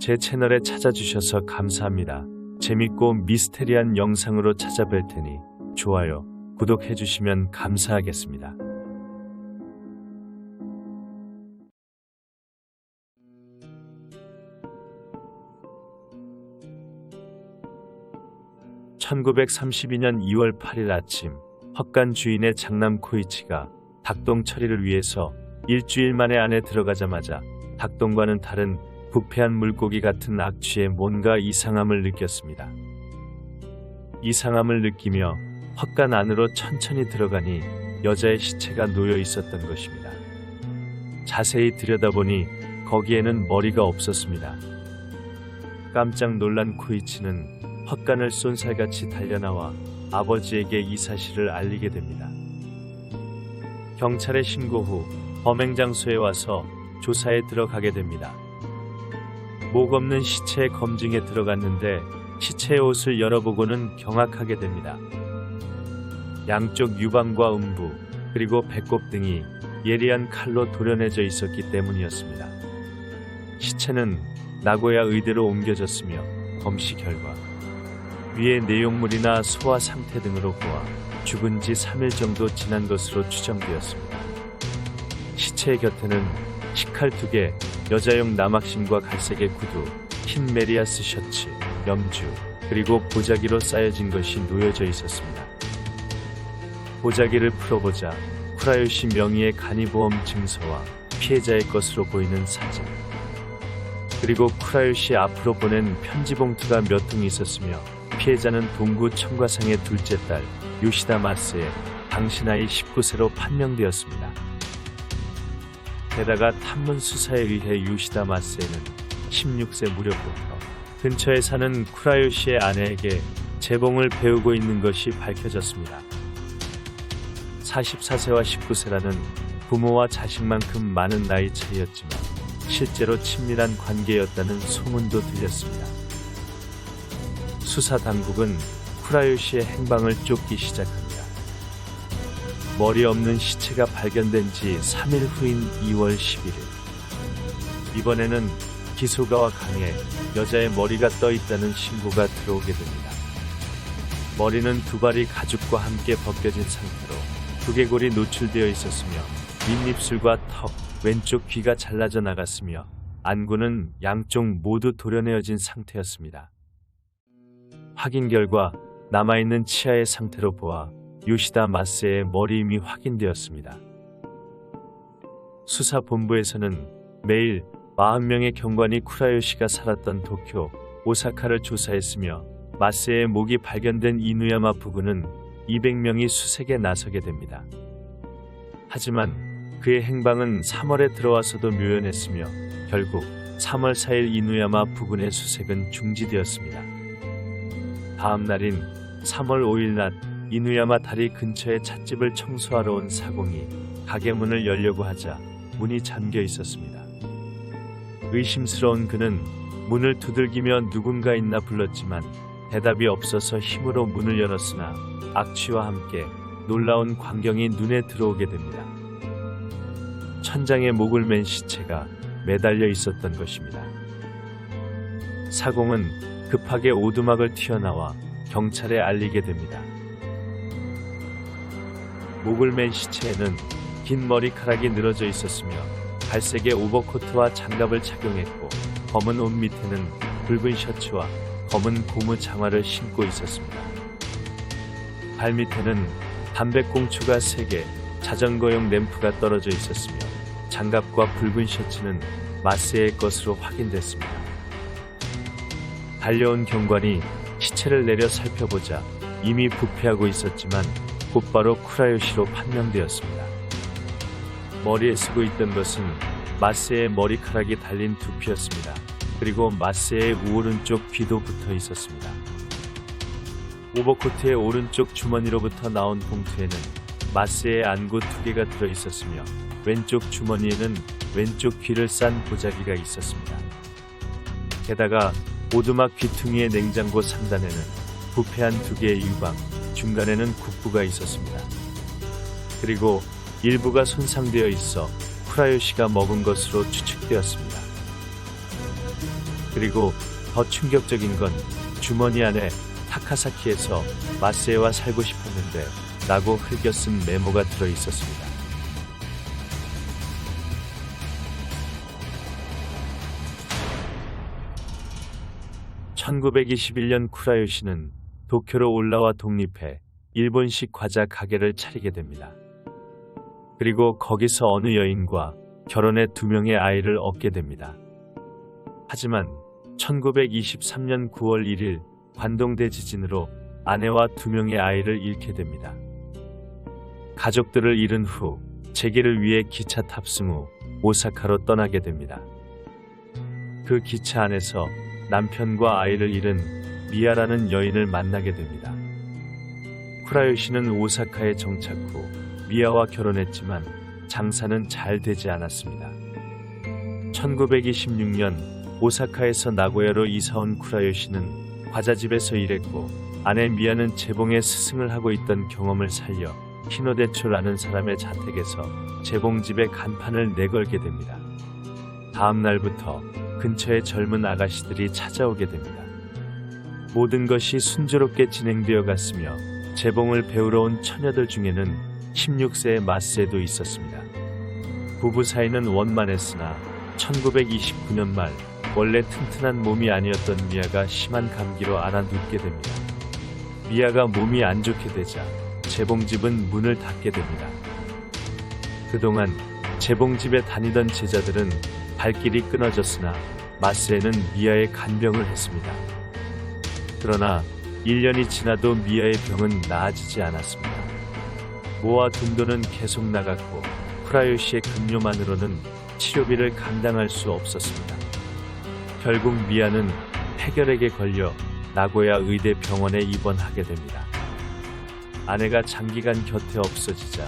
제 채널에 찾아주셔서 감사합니다. 재밌고 미스테리한 영상으로 찾아뵐 테니 좋아요, 구독해주시면 감사하겠습니다. (1932년 2월 8일) 아침, 헛간 주인의 장남 코이치가 닭똥 처리를 위해서 일주일 만에 안에 들어가자마자 닭똥과는 다른 부패한 물고기 같은 악취에 뭔가 이상함을 느꼈습니다. 이상함을 느끼며 헛간 안으로 천천히 들어가니 여자의 시체가 놓여 있었던 것입니다. 자세히 들여다보니 거기에는 머리가 없었습니다. 깜짝 놀란 코이치는 헛간을 쏜살같이 달려나와 아버지에게 이 사실을 알리게 됩니다. 경찰에 신고 후 범행 장소에 와서 조사에 들어가게 됩니다. 목 없는 시체 검증에 들어갔는데 시체의 옷을 열어보고는 경악하게 됩니다. 양쪽 유방과 음부 그리고 배꼽 등이 예리한 칼로 도려내져 있었기 때문이었습니다. 시체는 나고야 의대로 옮겨졌으며 검시 결과 위의 내용물이나 소화 상태 등으로 보아 죽은 지 3일 정도 지난 것으로 추정되었습니다. 시체의 곁에는 식칼 2개, 여자용 남학신과 갈색의 구두, 흰 메리아스 셔츠, 염주, 그리고 보자기로 쌓여진 것이 놓여져 있었습니다. 보자기를 풀어보자 쿠라요시 명의의 간이보험 증서와 피해자의 것으로 보이는 사진, 그리고 쿠라요시 앞으로 보낸 편지 봉투가 몇 통 있었으며 피해자는 동구 청과상의 둘째 딸 요시다 마스에 당시 나이 19세로 판명되었습니다. 게다가 탐문 수사에 의해 요시다 마스에는 16세 무렵부터 근처에 사는 쿠라요시의 아내에게 재봉을 배우고 있는 것이 밝혀졌습니다. 44세와 19세라는 부모와 자식만큼 많은 나이 차이였지만 실제로 친밀한 관계였다는 소문도 들렸습니다. 수사 당국은 쿠라요시의 행방을 쫓기 시작합니다. 머리 없는 시체가 발견된 지 3일 후인 2월 11일. 이번에는 기소가와 강에 여자의 머리가 떠 있다는 신고가 들어오게 됩니다. 머리는 2발이 가죽과 함께 벗겨진 상태로 두개골이 노출되어 있었으며 윗입술과 턱, 왼쪽 귀가 잘라져 나갔으며 안구는 양쪽 모두 도려내어진 상태였습니다. 확인 결과 남아있는 치아의 상태로 보아 요시다 마스의 머리임이 확인되었습니다. 수사본부에서는 매일 40명의 경관이 쿠라요시가 살았던 도쿄, 오사카를 조사했으며 마스의 목이 발견된 이누야마 부근은 200명이 수색에 나서게 됩니다. 하지만 그의 행방은 3월에 들어와서도 묘연했으며 결국 3월 4일 이누야마 부근의 수색은 중지되었습니다. 다음 날인 3월 5일 낮 이누야마 다리 근처의 찻집을 청소하러 온 사공이 가게 문을 열려고 하자 문이 잠겨 있었습니다. 의심스러운 그는 문을 두들기며 누군가 있나 불렀지만 대답이 없어서 힘으로 문을 열었으나 악취와 함께 놀라운 광경이 눈에 들어오게 됩니다. 천장에 목을 맨 시체가 매달려 있었던 것입니다. 사공은 급하게 오두막을 튀어나와 경찰에 알리게 됩니다. 목을 맨 시체에는 긴 머리카락이 늘어져 있었으며 갈색의 오버코트와 장갑을 착용했고 검은 옷 밑에는 붉은 셔츠와 검은 고무 장화를 신고 있었습니다. 발 밑에는 담배꽁초가 3개, 자전거용 램프가 떨어져 있었으며 장갑과 붉은 셔츠는 마스의 것으로 확인됐습니다. 달려온 경관이 시체를 내려 살펴보자 이미 부패하고 있었지만 곧바로 쿠라요시로 판명되었습니다. 머리에 쓰고 있던 것은 마스의 머리카락이 달린 두피였습니다. 그리고 마스의 오른쪽 귀도 붙어 있었습니다. 오버코트의 오른쪽 주머니로부터 나온 봉투에는 마스의 안구 2개가 들어 있었으며 왼쪽 주머니에는 왼쪽 귀를 싼 보자기가 있었습니다. 게다가 오두막 귀퉁이의 냉장고 상단에는 부패한 2개의 유방, 중간에는 국부가 있었습니다. 그리고 일부가 손상되어 있어 쿠라요시가 먹은 것으로 추측되었습니다. 그리고 더 충격적인 건 주머니 안에 타카사키에서 마세와 살고 싶었는데 라고 흘겨 쓴 메모가 들어 있었습니다. (1921년) 쿠라요시는 도쿄로 올라와 독립해 일본식 과자 가게를 차리게 됩니다. 그리고 거기서 어느 여인과 결혼해 2명의 아이를 얻게 됩니다. 하지만 1923년 9월 1일 관동 대지진으로 아내와 2명의 아이를 잃게 됩니다. 가족들을 잃은 후 재기를 위해 기차 탑승 후 오사카로 떠나게 됩니다. 그 기차 안에서 남편과 아이를 잃은 미아라는 여인을 만나게 됩니다. 쿠라요시는 오사카에 정착 후 미아와 결혼했지만 장사는 잘 되지 않았습니다. 1926년 오사카에서 나고야로 이사온 쿠라요시는 과자집에서 일했고 아내 미아는 재봉에 스승을 하고 있던 경험을 살려 히노데초라는 사람의 자택에서 재봉집에 간판을 내걸게 됩니다. 다음 날부터 근처의 젊은 아가씨들이 찾아오게 됩니다. 모든 것이 순조롭게 진행되어 갔으며 재봉을 배우러 온 처녀들 중에는 16세의 마세도 있었습니다. 부부 사이는 원만했으나 1929년 말 원래 튼튼한 몸이 아니었던 미아가 심한 감기로 알아눕게 됩니다. 미아가 몸이 안 좋게 되자 재봉집은 문을 닫게 됩니다. 그동안 재봉집에 다니던 제자들은 발길이 끊어졌으나 마세는 미아의 간병을 했습니다. 그러나 1년이 지나도 미아의 병은 나아지지 않았습니다. 모아둔 돈은 계속 나갔고 쿠라요시의 급료만으로는 치료비를 감당할 수 없었습니다. 결국 미아는 폐결핵에 걸려 나고야 의대 병원에 입원하게 됩니다. 아내가 장기간 곁에 없어지자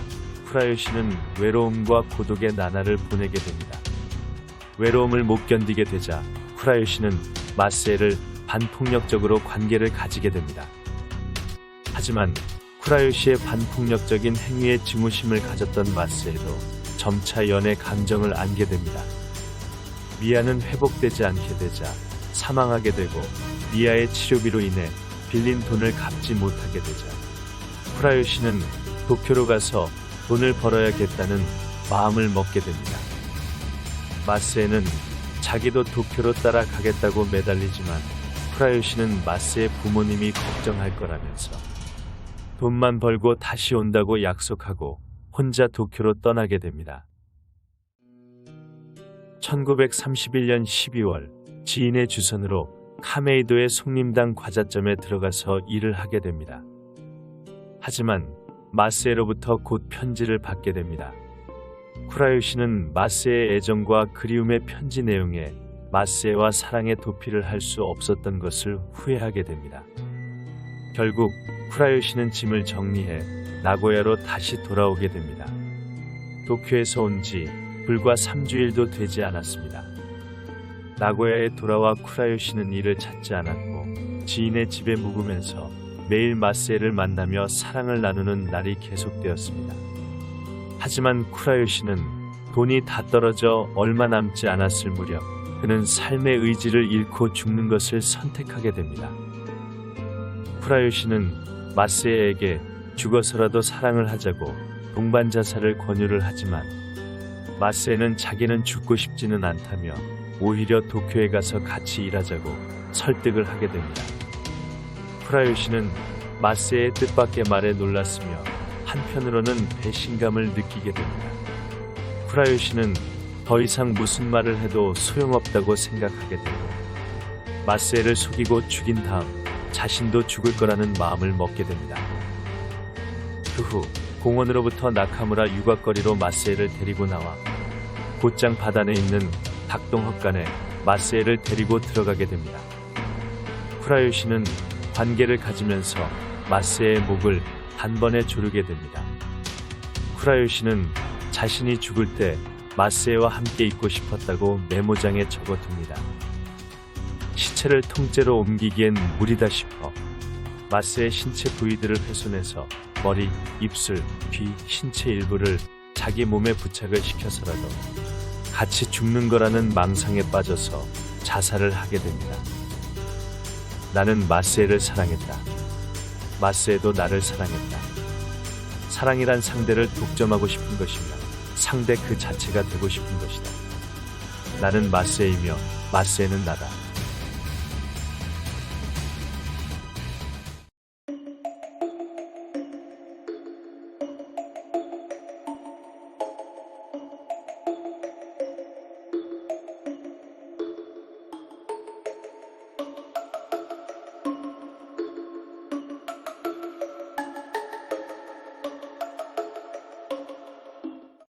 쿠라요시는 외로움과 고독의 나날을 보내게 됩니다. 외로움을 못 견디게 되자 쿠라요시는 마세를 반폭력적으로 관계를 가지게 됩니다. 하지만 쿠라요시의 반폭력적인 행위에 증오심을 가졌던 마세도 점차 연애 감정을 안게 됩니다. 미아는 회복되지 않게 되자 사망하게 되고 미아의 치료비로 인해 빌린 돈을 갚지 못하게 되자 쿠라요시는 도쿄로 가서 돈을 벌어야겠다는 마음을 먹게 됩니다. 마세는 자기도 도쿄로 따라가겠다고 매달리지만 쿠라요시는 마세의 부모님이 걱정할 거라면서 돈만 벌고 다시 온다고 약속하고 혼자 도쿄로 떠나게 됩니다. 1931년 12월 지인의 주선으로 카메이도의 속림당 과자점에 들어가서 일을 하게 됩니다. 하지만 마세로부터 곧 편지를 받게 됩니다. 쿠라요시는 마세의 애정과 그리움의 편지 내용에 마세와 사랑의 도피를 할 수 없었던 것을 후회하게 됩니다. 결국 쿠라요시는 짐을 정리해 나고야로 다시 돌아오게 됩니다. 도쿄에서 온 지 불과 3주일도 되지 않았습니다. 나고야에 돌아와 쿠라요시는 이를 찾지 않았고 지인의 집에 묵으면서 매일 마세를 만나며 사랑을 나누는 날이 계속되었습니다. 하지만 쿠라요시는 돈이 다 떨어져 얼마 남지 않았을 무렵 그는 삶의 의지를 잃고 죽는 것을 선택하게 됩니다. 쿠라요시는 마세에게 죽어서라도 사랑을 하자고 동반 자살을 권유를 하지만 마세는 자기는 죽고 싶지는 않다며 오히려 도쿄에 가서 같이 일하자고 설득을 하게 됩니다. 쿠라요시는 마세의 뜻밖의 말에 놀랐으며 한편으로는 배신감을 느끼게 됩니다. 쿠라요시는 더 이상 무슨 말을 해도 소용없다고 생각하게 되고 마세를 속이고 죽인 다음 자신도 죽을 거라는 마음을 먹게 됩니다. 그 후 공원으로부터 나카무라 유곽거리로 마세를 데리고 나와 곧장 바다에 있는 닭동헛간에 마세를 데리고 들어가게 됩니다. 쿠라요시는 관계를 가지면서 마세의 목을 단번에 조르게 됩니다. 쿠라요시는 자신이 죽을 때 마세와 함께 있고 싶었다고 메모장에 적어둡니다. 시체를 통째로 옮기기엔 무리다 싶어 마세의 신체 부위들을 훼손해서 머리, 입술, 귀, 신체 일부를 자기 몸에 부착을 시켜서라도 같이 죽는 거라는 망상에 빠져서 자살을 하게 됩니다. 나는 마스에를 사랑했다. 마스에도 나를 사랑했다. 사랑이란 상대를 독점하고 싶은 것이며 상대 그 자체가 되고 싶은 것이다. 나는 마스에이며 마스에는 나다.